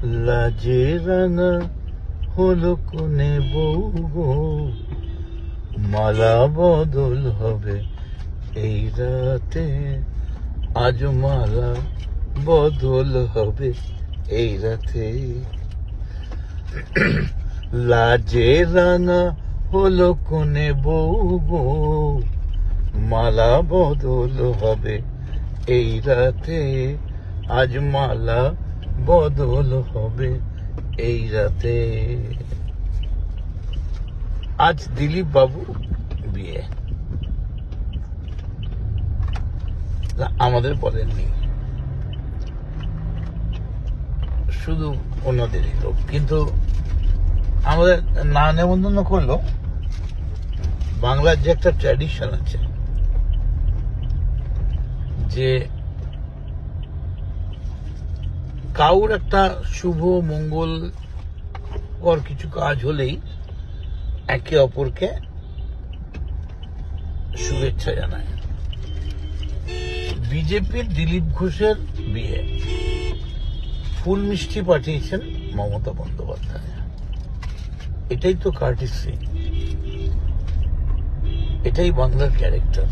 লাজে রাঙা হলো কোনে বউ গো, মালা বদল হবে এই রাতে, আজ মালা বদল হবে এই রাতে। লাজে রাঙা হলো কোনে বউ গো, মালা বদল হবে এই রাতে, আজ মালা বদল হবে এই রাতে। আজ দিলীপ বাবু বিয়ে, আমাদের বলেননি, শুধু অন্যদেরই লোক, কিন্তু আমাদের না নেমন্তন্ন করলো। বাংলার যে একটা ট্র্যাডিশন আছে যে কাউর একটা শুভ মঙ্গল পর কিছু কাজ হলেই একে অপরকে শুভেচ্ছা জানায়। বিজেপির দিলীপ ঘোষের বিয়ে, ফুল মিষ্টি পাঠিয়েছেন মমতা বন্দ্যোপাধ্যায়। এটাই তো কার্টিসি, এটাই বাংলার ক্যারেক্টার।